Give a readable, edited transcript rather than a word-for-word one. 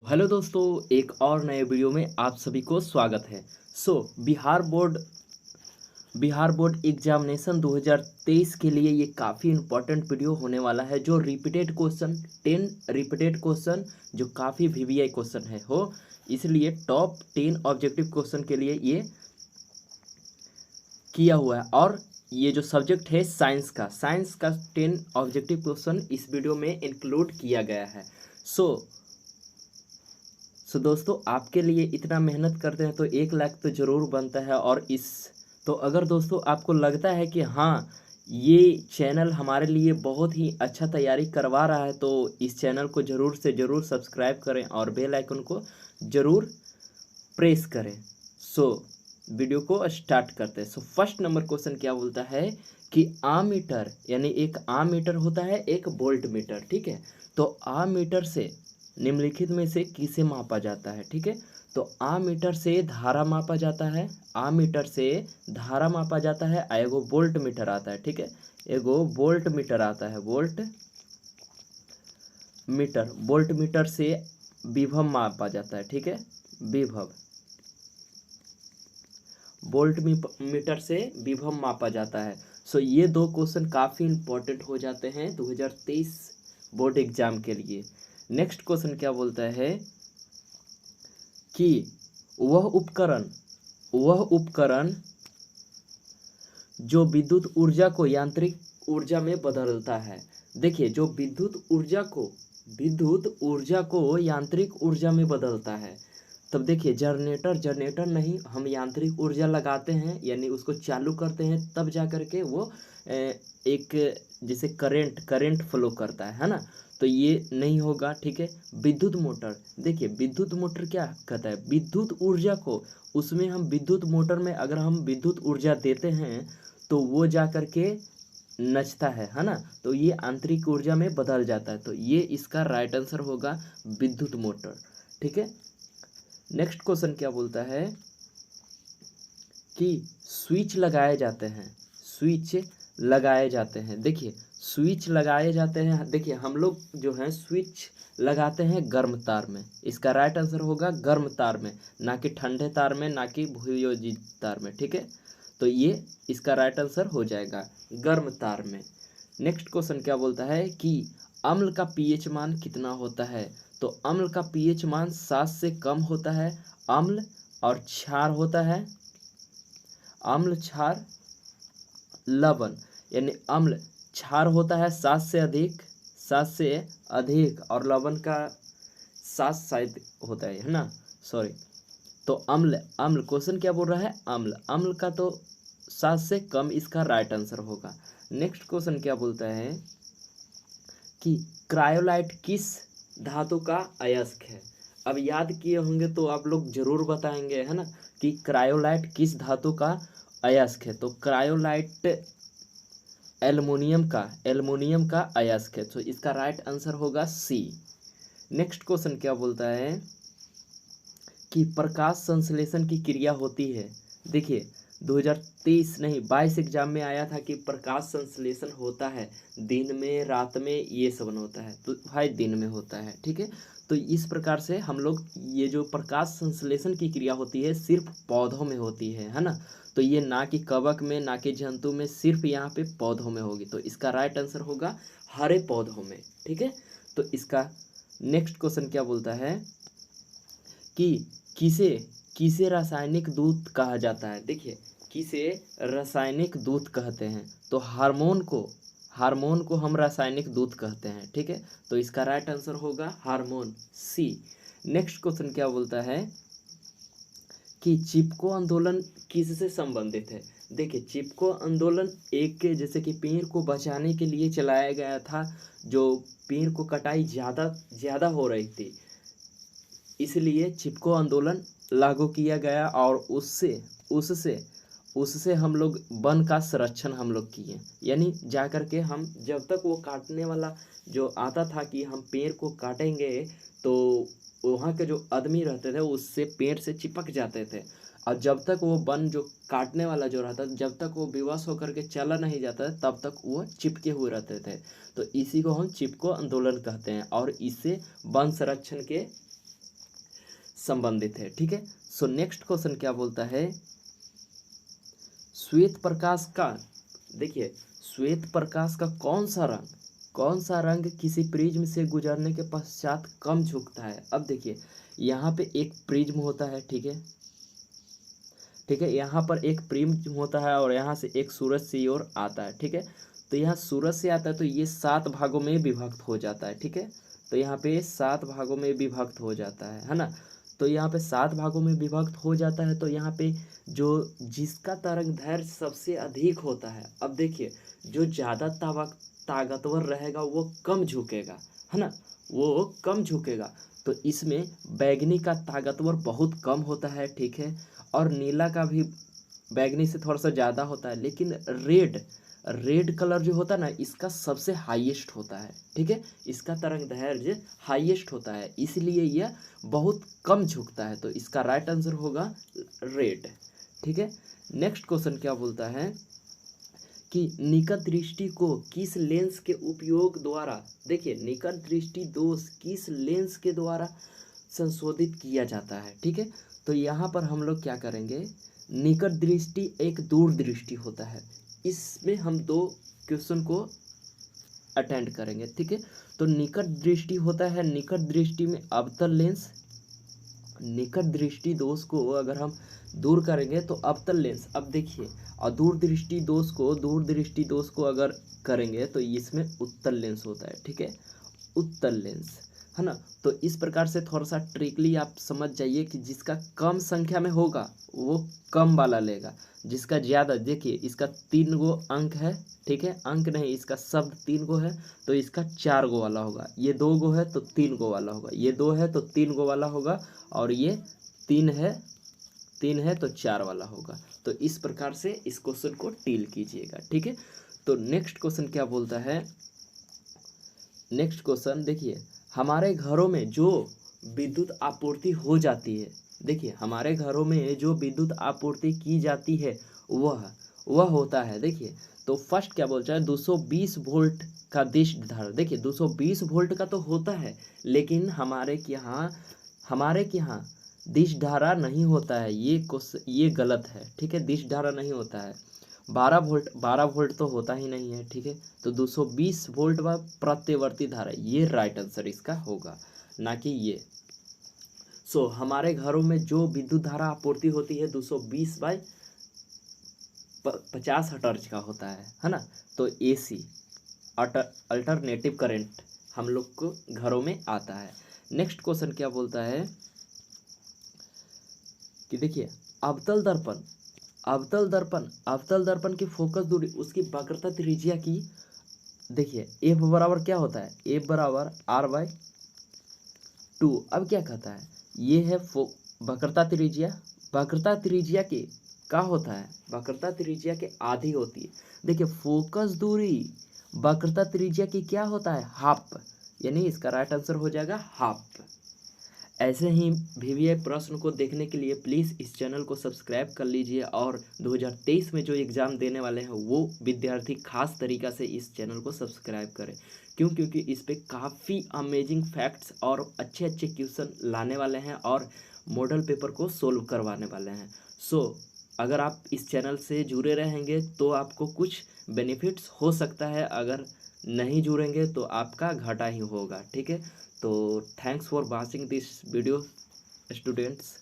Hello दोस्तों, एक और नए वीडियो में आप सभी को स्वागत है। बिहार बोर्ड एग्जामिनेशन 2023 के लिए ये काफ़ी इम्पोर्टेंट वीडियो होने वाला है। जो रिपीटेड क्वेश्चन 10 रिपीटेड क्वेश्चन जो काफ़ी वीवीआई क्वेश्चन है हो, इसलिए टॉप 10 ऑब्जेक्टिव क्वेश्चन के लिए ये किया हुआ है। और ये जो सब्जेक्ट है साइंस का 10 ऑब्जेक्टिव क्वेश्चन इस वीडियो में इंक्लूड किया गया है। सो दोस्तों, आपके लिए इतना मेहनत करते हैं तो 1 लाख तो ज़रूर बनता है। और तो अगर दोस्तों आपको लगता है कि हाँ, ये चैनल हमारे लिए बहुत ही अच्छा तैयारी करवा रहा है, तो इस चैनल को ज़रूर से ज़रूर सब्सक्राइब करें और बेल आइकन को ज़रूर प्रेस करें। सो वीडियो को स्टार्ट करते हैं। फर्स्ट नंबर क्वेश्चन क्या बोलता है कि आमीटर, यानी एक आमीटर होता है, एक वोल्ट मीटर, ठीक है। तो आमीटर से निम्नलिखित में से किसे मापा जाता है, ठीक है। तो आमीटर से धारा मापा जाता है, आमीटर से धारा मापा जाता है। एगो वोल्ट मीटर आता है, ठीक है। एगो वोल्ट मीटर आता है, वोल्ट मीटर से विभव मापा जाता है, ठीक है। विभव, वोल्ट मीटर से विभव मापा जाता है। ये दो क्वेश्चन काफ़ी इंपॉर्टेंट हो जाते हैं 2023 बोर्ड एग्जाम के लिए। नेक्स्ट क्वेश्चन क्या बोलता है कि वह उपकरण जो विद्युत ऊर्जा को यांत्रिक ऊर्जा में बदलता है। देखिए, जो विद्युत ऊर्जा को यांत्रिक ऊर्जा में बदलता है। तब देखिए, जनरेटर नहीं, हम यांत्रिक ऊर्जा लगाते हैं, यानी उसको चालू करते हैं, तब जा कर के वो एक जैसे करंट फ्लो करता है ना। तो ये नहीं होगा, ठीक है। विद्युत मोटर, देखिए विद्युत मोटर क्या कहता है, विद्युत ऊर्जा को, उसमें हम विद्युत मोटर में अगर हम विद्युत ऊर्जा देते हैं तो वो जा कर के नचता है ना। तो ये आंतरिक ऊर्जा में बदल जाता है। तो ये इसका राइट आंसर होगा विद्युत मोटर, ठीक है। नेक्स्ट क्वेश्चन क्या बोलता है कि स्विच लगाए जाते हैं, देखिए स्विच लगाए जाते हैं। देखिए, हम लोग जो है स्विच लगाते हैं गर्म तार में। इसका राइट आंसर होगा गर्म तार में, ना कि ठंडे तार में, ना कि भूयोजित तार में, ठीक है। तो ये इसका राइट आंसर हो जाएगा गर्म तार में। नेक्स्ट क्वेश्चन क्या बोलता है कि अम्ल का पीएच मान कितना होता है। तो अम्ल का पीएच मान 7 से कम होता है। अम्ल और क्षार होता है, अम्ल क्षार लवण, यानी अम्ल क्षार होता है 7 से अधिक और लवण का 7 शायद होता है ना, सॉरी। तो अम्ल क्वेश्चन क्या बोल रहा है, अम्ल का तो 7 से कम इसका राइट आंसर होगा। नेक्स्ट क्वेश्चन क्या बोलता है कि क्रायोलाइट किस धातु का अयस्क है। अब याद किए होंगे तो आप लोग जरूर बताएंगे, है ना, कि क्रायोलाइट किस धातु का अयस्क है। तो क्रायोलाइट एल्युमिनियम का अयस्क है। तो इसका राइट आंसर होगा सी। नेक्स्ट क्वेश्चन क्या बोलता है कि प्रकाश संश्लेषण की क्रिया होती है। देखिए, 2023 नहीं 22 एग्जाम में आया था कि प्रकाश संश्लेषण होता है दिन में, रात में, ये सब होता है। तो भाई दिन में होता है, ठीक है। तो इस प्रकार से हम लोग, ये जो प्रकाश संश्लेषण की क्रिया होती है सिर्फ पौधों में होती है ना। तो ये ना कि कवक में, ना कि जंतु में, सिर्फ यहाँ पे पौधों में होगी। तो इसका राइट आंसर होगा हरे पौधों में, ठीक है। तो इसका नेक्स्ट क्वेश्चन क्या बोलता है कि किसे किसे रासायनिक दूत कहा जाता है। देखिए, किसे रासायनिक दूत कहते हैं। तो हार्मोन को हम रासायनिक दूत कहते हैं, ठीक है। तो इसका राइट आंसर होगा हार्मोन, सी। नेक्स्ट क्वेश्चन क्या बोलता है कि चिपको आंदोलन किससे संबंधित है। देखिए, चिपको आंदोलन एक, जैसे कि पेड़ को बचाने के लिए चलाया गया था। जो पेड़ को कटाई ज़्यादा हो रही थी, इसलिए चिपको आंदोलन लागू किया गया। और उससे हम लोग वन का संरक्षण हम लोग किए। यानी जा कर के हम, जब तक वो काटने वाला जो आता था कि हम पेड़ को काटेंगे, तो वहाँ के जो आदमी रहते थे उससे पेड़ से चिपक जाते थे। और जब तक वो वन जो काटने वाला जो रहता, जब तक वो विवश होकर के चला नहीं जाता तब तक वो चिपके हुए रहते थे। तो इसी को हम चिपको आंदोलन कहते हैं। और इससे वन संरक्षण के संबंधित है। ठीक है, सो नेक्स्ट क्वेश्चन क्या बोलता है, श्वेत प्रकाश का, देखिए श्वेत प्रकाश का कौन सा रंग किसी प्रिज्म से गुजरने के पश्चात कम झुकता है। अब देखिए यहाँ पे एक प्रिज्म होता है, ठीक है, ठीक है, यहाँ पर एक प्रिज्म होता है और यहाँ से एक सूरज की ओर आता है। ठीक है, तो यहाँ सूरज से आता है तो ये 7 भागों में विभक्त हो जाता है। ठीक है, तो यहाँ पे 7 भागों में विभक्त हो जाता है ना। तो यहाँ पे 7 भागों में विभक्त हो जाता है, तो यहाँ पे जो जिसका तरंग दैर्घ्य सबसे अधिक होता है, अब देखिए जो ज़्यादा ताकतवर रहेगा वो कम झुकेगा, है ना, वो कम झुकेगा। तो इसमें बैगनी का ताकतवर बहुत कम होता है। ठीक है, और नीला का भी बैगनी से थोड़ा सा ज़्यादा होता है, लेकिन रेड कलर जो होता है ना, इसका सबसे हाईएस्ट होता है। ठीक है, इसका तरंग दैर्घ्य हाईएस्ट होता है, इसलिए यह बहुत कम झुकता है। तो इसका राइट आंसर होगा रेड। ठीक है, नेक्स्ट क्वेश्चन क्या बोलता है कि निकट दृष्टि को किस लेंस के उपयोग द्वारा, देखिए निकट दृष्टि दोष किस लेंस के द्वारा संशोधित किया जाता है। ठीक है, तो यहाँ पर हम लोग क्या करेंगे, निकट दृष्टि एक दूरदृष्टि होता है, इसमें हम 2 क्वेश्चन को अटेंड करेंगे। ठीक है, तो निकट दृष्टि होता है, निकट दृष्टि में अवतल लेंस, निकट दृष्टि दोष को अगर हम दूर करेंगे तो अवतल लेंस। अब देखिए, और दूरदृष्टि दोष को अगर करेंगे तो इसमें उत्तल लेंस होता है। ठीक है, उत्तल लेंस, है ना। तो इस प्रकार से थोड़ा सा ट्रिकली आप समझ जाइए कि जिसका कम संख्या में होगा वो कम वाला लेगा, जिसका ज़्यादा, देखिए इसका 3 गो अंक है। ठीक है, अंक नहीं, इसका शब्द 3 गो है तो इसका 4 गो वाला होगा, ये 2 गो है तो 3 गो वाला होगा, ये 2 है तो 3 गो वाला होगा, और ये 3 है तो 4 वाला होगा। तो इस प्रकार से इस क्वेश्चन को डील कीजिएगा। ठीक है, तो नेक्स्ट क्वेश्चन क्या बोलता है, नेक्स्ट क्वेश्चन देखिए, हमारे घरों में जो विद्युत आपूर्ति हो जाती है, देखिए हमारे घरों में जो विद्युत आपूर्ति की जाती है वह होता है, देखिए तो फर्स्ट क्या बोलता है, 220 वोल्ट का दिश धारा। देखिए 220 वोल्ट का तो होता है, लेकिन हमारे यहाँ दिश धारा नहीं होता है, ये गलत है। ठीक है, दिश धारा नहीं होता है, 12 वोल्ट तो होता ही नहीं है। ठीक है, तो 220 वोल्ट व प्रत्यवर्ती धारा, ये राइट आंसर इसका होगा, ना कि ये। सो हमारे घरों में जो विद्युत धारा आपूर्ति होती है 220 बाई 50 हर्ट्ज का होता है ना। तो AC अल्टरनेटिव करंट हम लोग को घरों में आता है। नेक्स्ट क्वेश्चन क्या बोलता है कि देखिए अवतल दर्पण की फोकस दूरी, उसकी वक्रता त्रिज्या की, देखिए F बराबर क्या होता है, F बराबर R/2। अब क्या कहता है, ये है वक्रता त्रिज्या की क्या होता है, वक्रता त्रिज्या के आधी होती है। देखिए फोकस दूरी वक्रता त्रिज्या की क्या होता है, हाफ, यानी इसका राइट आंसर हो जाएगा हाफ। ऐसे ही VVI प्रश्न को देखने के लिए प्लीज़ इस चैनल को सब्सक्राइब कर लीजिए, और 2023 में जो एग्ज़ाम देने वाले हैं वो विद्यार्थी खास तरीक़ा से इस चैनल को सब्सक्राइब करें। क्योंकि इस पे काफ़ी अमेजिंग फैक्ट्स और अच्छे क्वेश्चन लाने वाले हैं और मॉडल पेपर को सोल्व करवाने वाले हैं। सो अगर आप इस चैनल से जुड़े रहेंगे तो आपको कुछ बेनिफिट्स हो सकता है, अगर नहीं जुड़ेंगे तो आपका घाटा ही होगा। ठीक है, तो thanks for watching this video students.